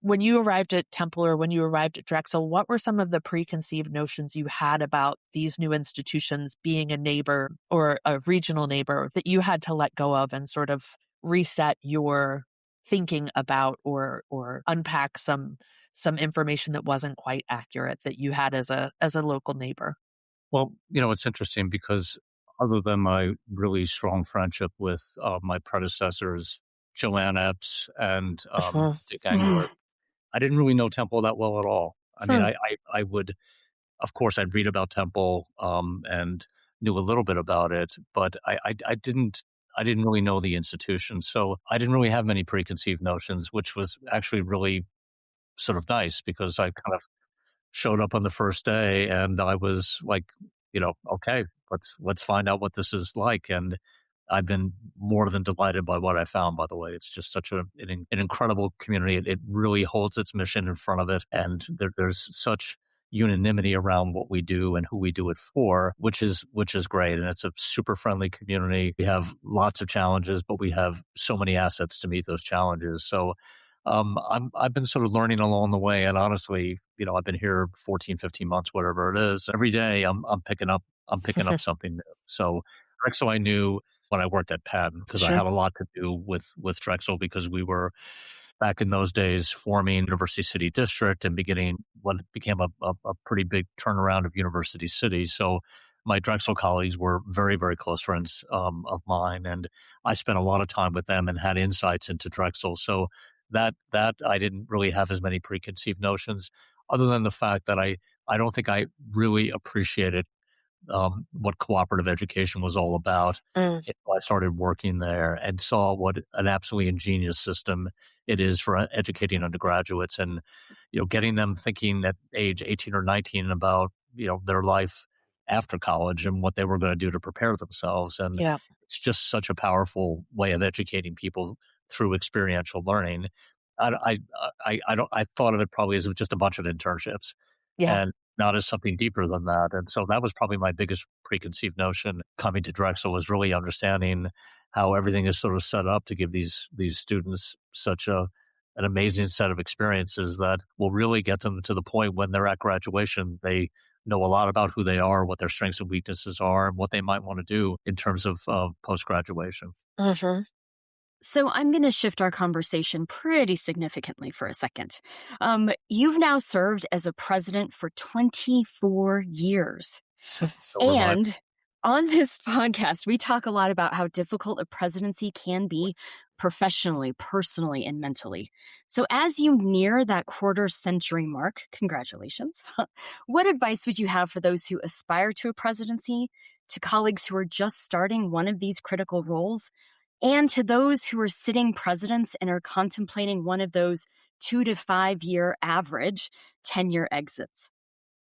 Speaker 2: when you arrived at Temple or when you arrived at Drexel, what were some of the preconceived notions you had about these new institutions being a neighbor or a regional neighbor that you had to let go of and sort of reset your thinking about or unpack some information that wasn't quite accurate that you had as a local neighbor?
Speaker 3: Well, it's interesting because other than my really strong friendship with my predecessors, Joanne Epps and Dick Engler, I didn't really know Temple that well at all. I mean, I would, of course, I'd read about Temple and knew a little bit about it, but I didn't really know the institution. So I didn't really have many preconceived notions, which was actually really sort of nice because I kind of showed up on the first day and I was like, okay, let's find out what this is like. And I've been more than delighted by what I found, by the way. It's just such an incredible community. It really holds its mission in front of it. And there's such unanimity around what we do and who we do it for, which is great. And it's a super friendly community. We have lots of challenges, but we have so many assets to meet those challenges. So I've been sort of learning along the way. And honestly, I've been here 14, 15 months, whatever it is. Every day I'm picking up something new. So Drexel, I knew when I worked at Penn because I
Speaker 2: Sure.
Speaker 3: had a lot to do with Drexel because we were back in those days forming University City District and beginning what became a pretty big turnaround of University City. So my Drexel colleagues were very, very close friends of mine, and I spent a lot of time with them and had insights into Drexel. So that I didn't really have as many preconceived notions, other than the fact that I don't think I really appreciated what cooperative education was all about. Until I started working there and saw what an absolutely ingenious system it is for educating undergraduates and, getting them thinking at age 18 or 19 about, their life after college and what they were going to do to prepare themselves. And
Speaker 2: Yeah.
Speaker 3: it's just such a powerful way of educating people through experiential learning. I thought of it probably as just a bunch of internships
Speaker 2: Yeah.
Speaker 3: and not as something deeper than that. And so that was probably my biggest preconceived notion coming to Drexel was really understanding how everything is sort of set up to give these students such an amazing set of experiences that will really get them to the point when they're at graduation. They know a lot about who they are, what their strengths and weaknesses are, and what they might want to do in terms of post graduation.
Speaker 1: So I'm going to shift our conversation pretty significantly for a second. You've now served as a president for 24 years. And on this podcast, we talk a lot about how difficult a presidency can be professionally, personally, and mentally. So as you near that quarter century mark, congratulations. What advice would you have for those who aspire to a presidency, to colleagues who are just starting one of these critical roles, and to those who are sitting presidents and are contemplating one of those 2 to 5 year average tenure exits?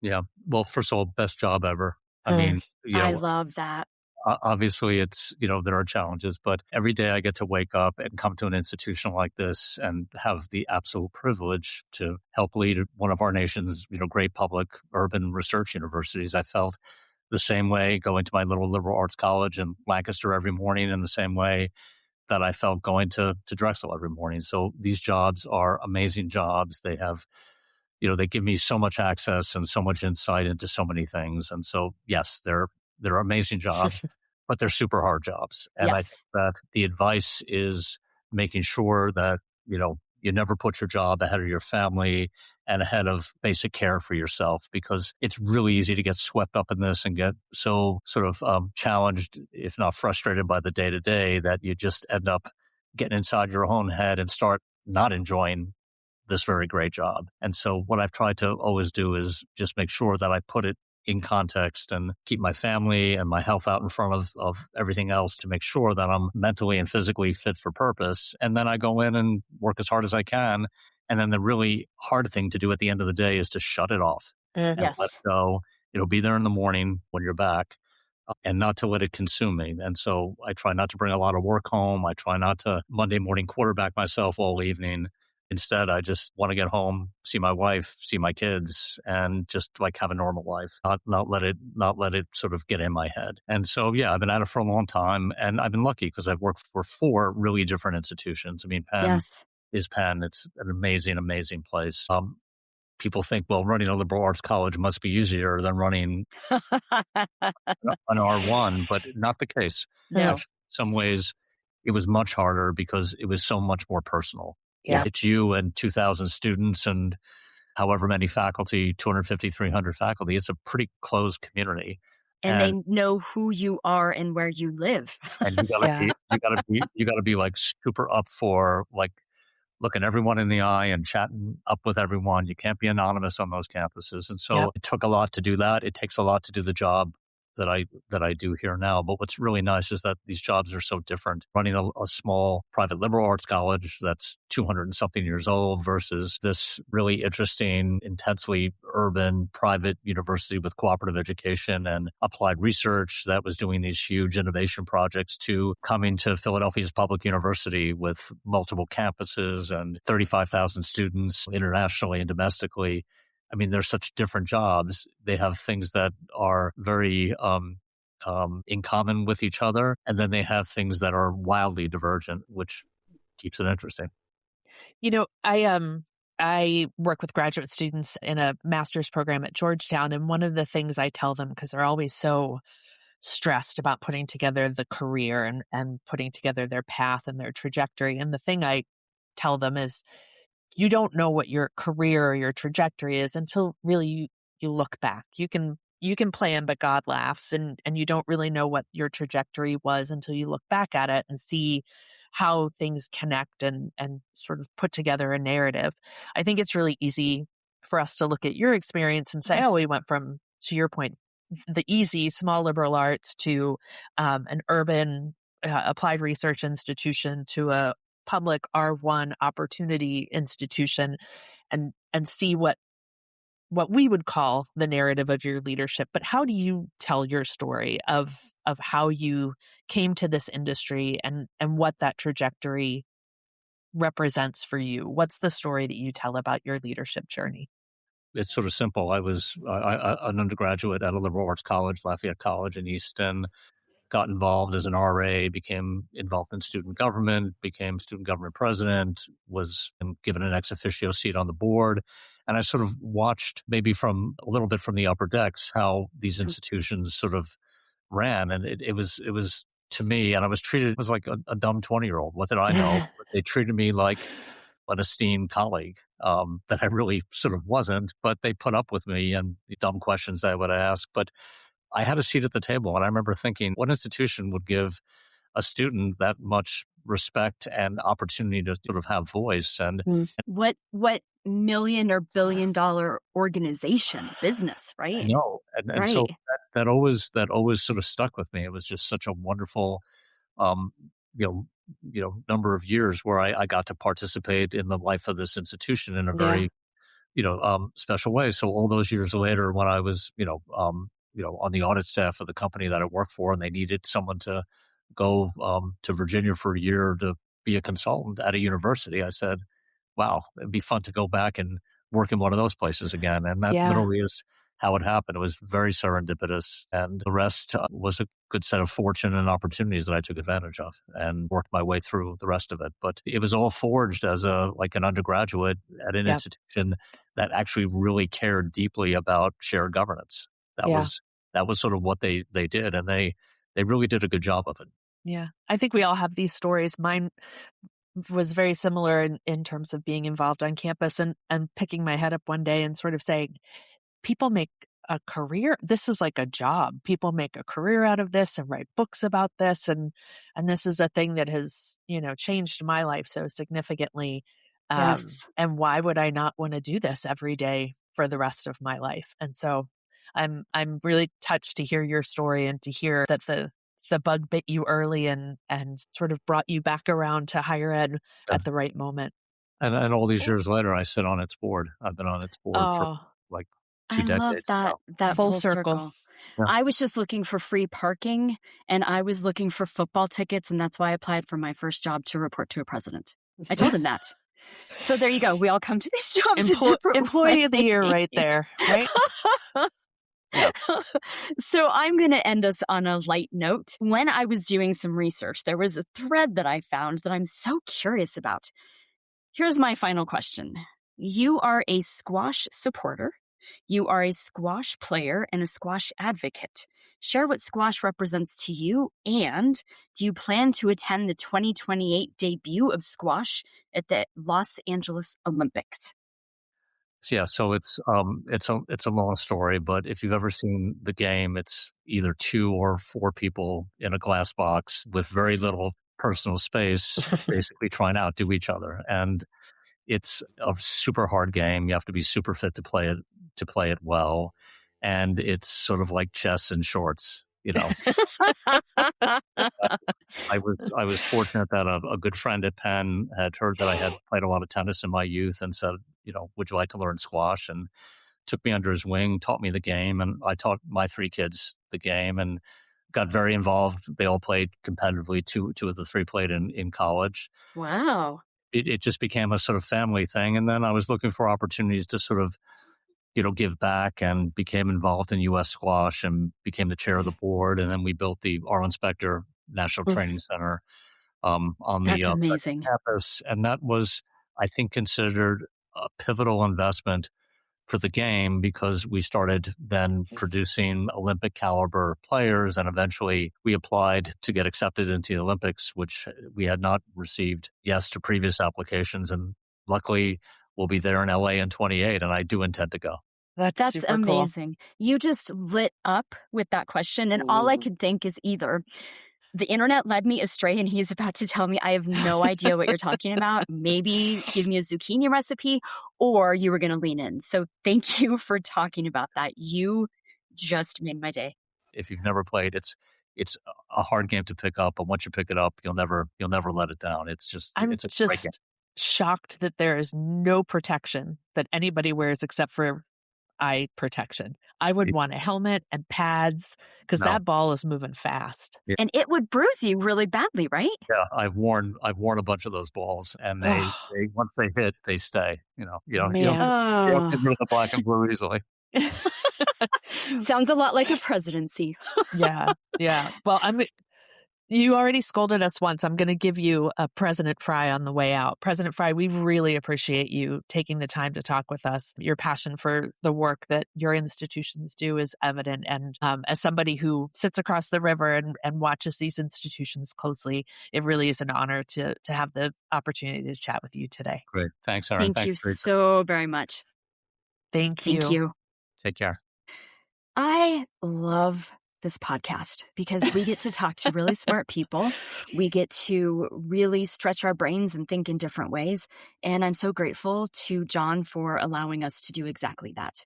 Speaker 3: Yeah. Well, first of all, best job ever. I mean,
Speaker 1: I love that.
Speaker 3: obviously it's, there are challenges, but every day I get to wake up and come to an institution like this and have the absolute privilege to help lead one of our nation's, great public urban research universities. I felt the same way going to my little liberal arts college in Lancaster every morning in the same way that I felt going to Drexel every morning. So these jobs are amazing jobs. They have, they give me so much access and so much insight into so many things. And so, yes, they're amazing jobs, but they're super hard jobs. And I think
Speaker 1: Yes.
Speaker 3: that the advice is making sure that, you never put your job ahead of your family and ahead of basic care for yourself, because it's really easy to get swept up in this and get so sort of challenged, if not frustrated by the day to day, that you just end up getting inside your own head and start not enjoying this very great job. And so what I've tried to always do is just make sure that I put it in context and keep my family and my health out in front of everything else to make sure that I'm mentally and physically fit for purpose. And then I go in and work as hard as I can. And then the really hard thing to do at the end of the day is to shut it off and let
Speaker 1: Yes.
Speaker 3: it go. Be there in the morning when you're back and not to let it consume me. And so I try not to bring a lot of work home. I try not to Monday morning quarterback myself all evening. Instead, I just want to get home, see my wife, see my kids, and just like have a normal life, not let it sort of get in my head. And so, yeah, I've been at it for a long time, and I've been lucky because I've worked for 4 really different institutions. I mean, Penn
Speaker 1: Yes.
Speaker 3: is Penn. It's an amazing, amazing place. People think, well, running a liberal arts college must be easier than running an R1, but not the case.
Speaker 1: No.
Speaker 3: In some ways, it was much harder because it was so much more personal.
Speaker 2: Yeah.
Speaker 3: It's you and 2,000 students and however many faculty, 250, 300 faculty. It's a pretty closed community.
Speaker 1: And they know who you are and where you live.
Speaker 3: And you gotta be like super up for like looking everyone in the eye and chatting up with everyone. You can't be anonymous on those campuses. And so It took a lot to do that. It takes a lot to do the job that I do here now. But what's really nice is that these jobs are so different. Running a small private liberal arts college that's 200 and something years old versus this really interesting, intensely urban private university with cooperative education and applied research that was doing these huge innovation projects, to coming to Philadelphia's public university with multiple campuses and 35,000 students internationally and domestically. I mean, they're such different jobs. They have things that are very in common with each other, and then they have things that are wildly divergent, which keeps it interesting.
Speaker 2: You know, I work with graduate students in a master's program at Georgetown, and one of the things I tell them, because they're always so stressed about putting together the career and putting together their path and their trajectory, and the thing I tell them is, you don't know what your career or your trajectory is until really you look back. You can plan, but God laughs, and you don't really know what your trajectory was until you look back at it and see how things connect and sort of put together a narrative. I think it's really easy for us to look at your experience and say, oh, we went from, to your point, the easy small liberal arts to an urban applied research institution to a public R1 opportunity institution, and see what we would call the narrative of your leadership. But how do you tell your story of how you came to this industry and what that trajectory represents for you? What's the story that you tell about your leadership journey?
Speaker 3: It's sort of simple. I was an undergraduate at a liberal arts college, Lafayette College in Easton. Got involved as an RA, became involved in student government, became student government president, was given an ex officio seat on the board. And I sort of watched, maybe from a little bit from the upper decks, how these institutions sort of ran. And it was to me, and I was treated as like a dumb 20-year-old. What did I know? But they treated me like an esteemed colleague that I really sort of wasn't, but they put up with me and the dumb questions that I would ask. But I had a seat at the table, and I remember thinking, what institution would give a student that much respect and opportunity to sort of have voice? And
Speaker 1: what million or billion dollar organization, business, right?
Speaker 3: I know, and so that always sort of stuck with me. It was just such a wonderful, number of years where I got to participate in the life of this institution in a very special way. So all those years later, when I was on the audit staff of the company that I worked for, and they needed someone to go to Virginia for a year to be a consultant at a university, I said, wow, it'd be fun to go back and work in one of those places again. And that literally is how it happened. It was very serendipitous. And the rest was a good set of fortune and opportunities that I took advantage of and worked my way through the rest of it. But it was all forged as an undergraduate at an institution that actually really cared deeply about shared governance. That was sort of what they did, and they really did a good job of it.
Speaker 2: Yeah. I think we all have these stories. Mine was very similar in terms of being involved on campus and picking my head up one day and sort of saying, people make a career. This is like a job. People make a career out of this and write books about this. And this is a thing that has, changed my life so significantly. And why would I not want to do this every day for the rest of my life? And so I'm really touched to hear your story and to hear that the bug bit you early and sort of brought you back around to higher ed at the right moment.
Speaker 3: And all these years later, I sit on its board. I've been on its board for like 2 decades.
Speaker 1: I love that full circle. Yeah. I was just looking for free parking, and I was looking for football tickets, and that's why I applied for my first job to report to a president. I told him that. So there you go. We all come to these jobs in different
Speaker 2: Employee
Speaker 1: ways.
Speaker 2: of the year right there, right?
Speaker 1: So I'm going to end us on a light note. When I was doing some research, there was a thread that I found that I'm so curious about. Here's my final question. You are a squash supporter. You are a squash player and a squash advocate. Share what squash represents to you, and do you plan to attend the 2028 debut of squash at the Los Angeles Olympics?
Speaker 3: Yeah, so it's a long story, but if you've ever seen the game, it's either 2 or 4 people in a glass box with very little personal space, basically trying to outdo each other. And it's a super hard game. You have to be super fit to play it well. And it's sort of like chess in shorts, you know. I was fortunate that a good friend at Penn had heard that I had played a lot of tennis in my youth and said, would you like to learn squash? And took me under his wing, taught me the game, and I taught my 3 kids the game and got very involved. They all played competitively. Two of the 3 played in college.
Speaker 1: Wow.
Speaker 3: It just became a sort of family thing. And then I was looking for opportunities to sort of, give back, and became involved in U.S. squash and became the chair of the board. And then we built the Arlen Specter National Training Center on
Speaker 1: That's
Speaker 3: the
Speaker 1: amazing.
Speaker 3: campus. And that was, I think, considered a pivotal investment for the game, because we started then producing Olympic caliber players, and eventually we applied to get accepted into the Olympics, which we had not received yes to previous applications. And luckily we'll be there in LA in 28, and I do intend to go.
Speaker 1: That's
Speaker 2: super
Speaker 1: amazing.
Speaker 2: Cool.
Speaker 1: You just lit up with that question, and all I could think is either the internet led me astray and he's about to tell me I have no idea what you're talking about, maybe give me a zucchini recipe, or you were going to lean in. So thank you for talking about that. You just made my day.
Speaker 3: If you've never played, it's a hard game to pick up, but once you pick it up, you'll never let it down. It's a great game.
Speaker 2: Shocked that there is no protection that anybody wears except for eye protection. I would want a helmet and pads, because that ball is moving fast.
Speaker 3: Yeah.
Speaker 1: And it would bruise you really badly, right?
Speaker 3: Yeah, I've worn a bunch of those balls, and they once they hit, they stay. You don't get rid of the black and blue easily.
Speaker 1: Sounds a lot like a presidency.
Speaker 2: Yeah. Well, you already scolded us once. I'm going to give you a President Fry on the way out. President Fry, we really appreciate you taking the time to talk with us. Your passion for the work that your institutions do is evident. And as somebody who sits across the river and watches these institutions closely, it really is an honor to have the opportunity to chat with you today.
Speaker 3: Great. Thanks, Erin.
Speaker 1: Thank you so very much.
Speaker 2: Thank you.
Speaker 3: Take care.
Speaker 1: I love this podcast because we get to talk to really smart people. We get to really stretch our brains and think in different ways. And I'm so grateful to John for allowing us to do exactly that.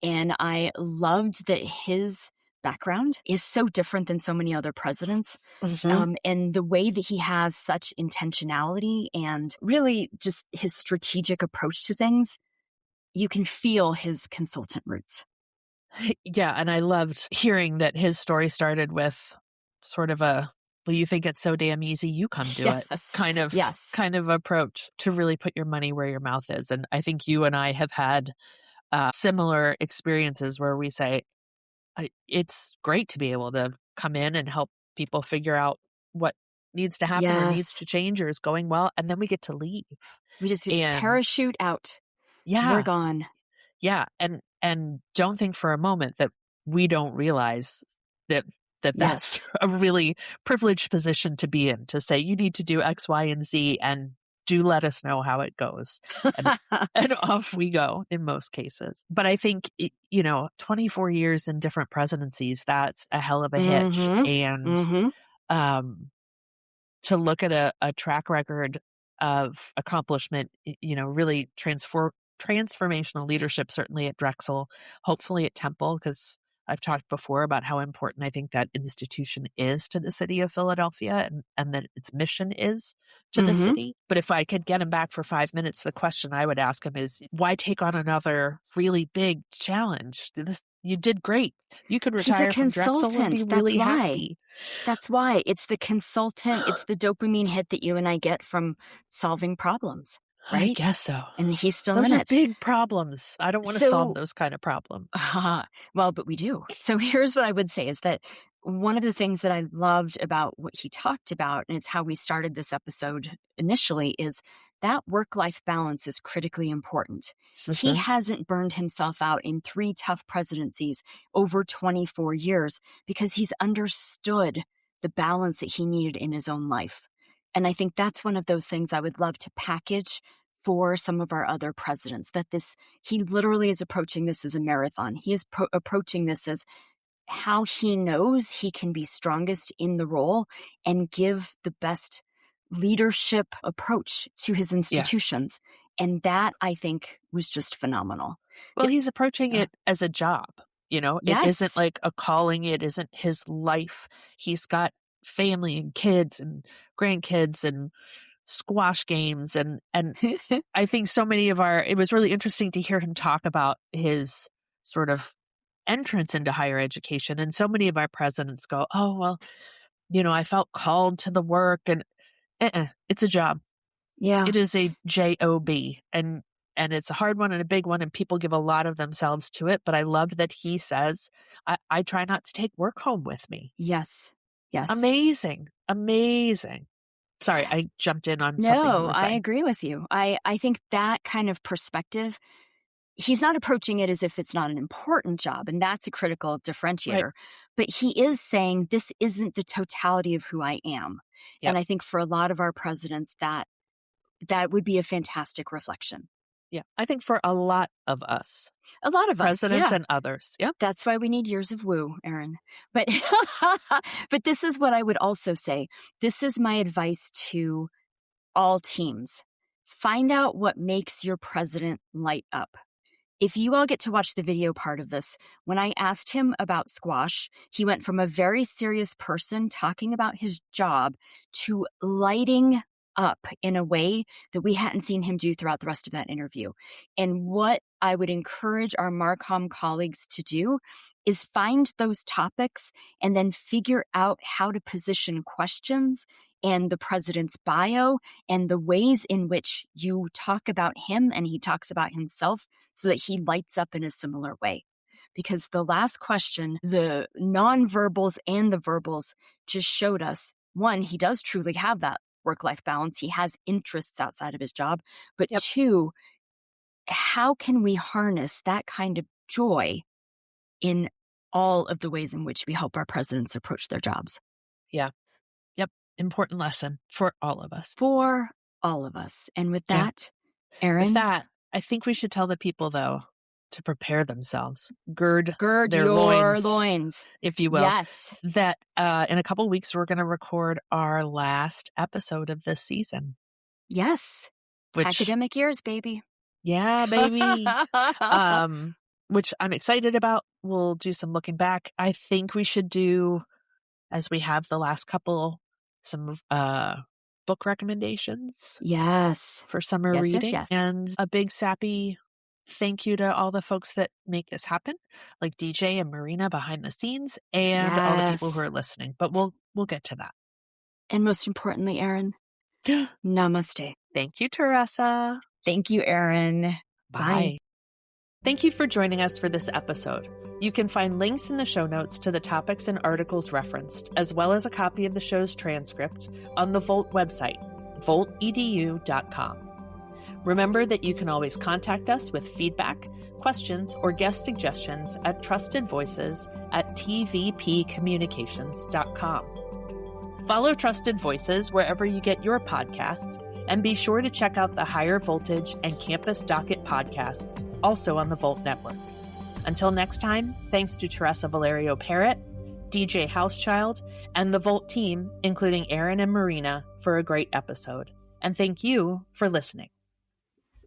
Speaker 1: And I loved that his background is so different than so many other presidents. And the way that he has such intentionality and really just his strategic approach to things, you can feel his consultant roots.
Speaker 2: Yeah, and I loved hearing that his story started with sort of a, well, you think it's so damn easy, you come do it kind of approach to really put your money where your mouth is. And I think you and I have had similar experiences where we say, it's great to be able to come in and help people figure out what needs to happen or needs to change or is going well, and then we get to leave.
Speaker 1: We just parachute out.
Speaker 2: Yeah.
Speaker 1: We're gone.
Speaker 2: Yeah. And don't think for a moment that we don't realize that's a really privileged position to be in, to say you need to do X, Y, and Z, and do let us know how it goes. And off we go in most cases. But I think, 24 years in different presidencies, that's a hell of a hitch. And to look at a track record of accomplishment, really transformational leadership, certainly at Drexel, hopefully at Temple, because I've talked before about how important I think that institution is to the city of Philadelphia and that its mission is to the city. But if I could get him back for 5 minutes, the question I would ask him is, why take on another really big challenge? You did great. You could retire from Drexel and be really happy.
Speaker 1: That's why. It's the consultant. It's the dopamine hit that you and I get from solving problems. Right?
Speaker 2: I guess so.
Speaker 1: And he's still
Speaker 2: those
Speaker 1: in
Speaker 2: are
Speaker 1: it.
Speaker 2: Big problems. I don't want to solve those kind of problems.
Speaker 1: Well, but we do. So here's what I would say is that one of the things that I loved about what he talked about, and it's how we started this episode initially, is that work-life balance is critically important.
Speaker 2: For
Speaker 1: He
Speaker 2: sure.
Speaker 1: hasn't burned himself out in 3 tough presidencies over 24 years because he's understood the balance that he needed in his own life. And I think that's one of those things I would love to package for some of our other presidents, that he literally is approaching this as a marathon. He is approaching this as how he knows he can be strongest in the role and give the best leadership approach to his institutions. And that, I think, was just phenomenal.
Speaker 2: Well, he's approaching it as a job. It isn't like a calling. It isn't his life. He's got family and kids and grandkids and squash games. And I think so many it was really interesting to hear him talk about his sort of entrance into higher education. And so many of our presidents go, oh, well, I felt called to the work, and it's a job.
Speaker 1: Yeah.
Speaker 2: It is a job, and it's a hard one and a big one, and people give a lot of themselves to it. But I love that he says, I try not to take work home with me.
Speaker 1: Yes.
Speaker 2: Amazing. Sorry, I jumped in on something you were saying.
Speaker 1: I agree with you. I think that kind of perspective, he's not approaching it as if it's not an important job, and that's a critical differentiator. Right. But he is saying this isn't the totality of who I am. Yep. And I think for a lot of our presidents, that would be a fantastic reflection.
Speaker 2: Yeah, I think for a lot of us. Presidents and others. Yeah.
Speaker 1: That's why we need years of woo, Erin. But but this is what I would also say. This is my advice to all teams. Find out what makes your president light up. If you all get to watch the video part of this, when I asked him about squash, he went from a very serious person talking about his job to lighting up in a way that we hadn't seen him do throughout the rest of that interview. And what I would encourage our Marcom colleagues to do is find those topics and then figure out how to position questions and the president's bio and the ways in which you talk about him and he talks about himself so that he lights up in a similar way. Because the last question, the nonverbals and the verbals just showed us, one, he does truly have that work-life balance. He has interests outside of his job. But two, how can we harness that kind of joy in all of the ways in which we help our presidents approach their jobs?
Speaker 2: Yeah. Yep. Important lesson for all of us.
Speaker 1: For all of us. And with that, Erin?
Speaker 2: With that, I think we should tell the people, though, to prepare themselves. Gird their
Speaker 1: your loins,
Speaker 2: if you will.
Speaker 1: Yes.
Speaker 2: That in a couple of weeks, we're going to record our last episode of this season.
Speaker 1: Yes. Academic years, baby.
Speaker 2: Yeah, baby. Which I'm excited about. We'll do some looking back. I think we should do, as we have the last couple, some book recommendations.
Speaker 1: Yes.
Speaker 2: For summer reading. Yes. And a big sappy thank you to all the folks that make this happen, like DJ and Marina behind the scenes, and all the people who are listening. But we'll get to that.
Speaker 1: And most importantly, Erin, namaste.
Speaker 2: Thank you, Teresa.
Speaker 1: Thank you, Erin.
Speaker 2: Bye. Thank you for joining us for this episode. You can find links in the show notes to the topics and articles referenced, as well as a copy of the show's transcript on the Volt website, voltedu.com. Remember that you can always contact us with feedback, questions, or guest suggestions at trustedvoices@tvpcommunications.com. Follow Trusted Voices wherever you get your podcasts, and be sure to check out the Higher Voltage and Campus Docket podcasts, also on the Volt Network. Until next time, thanks to Teresa Valerio Parrott, DJ Housechild, and the Volt team, including Erin and Marina, for a great episode. And thank you for listening.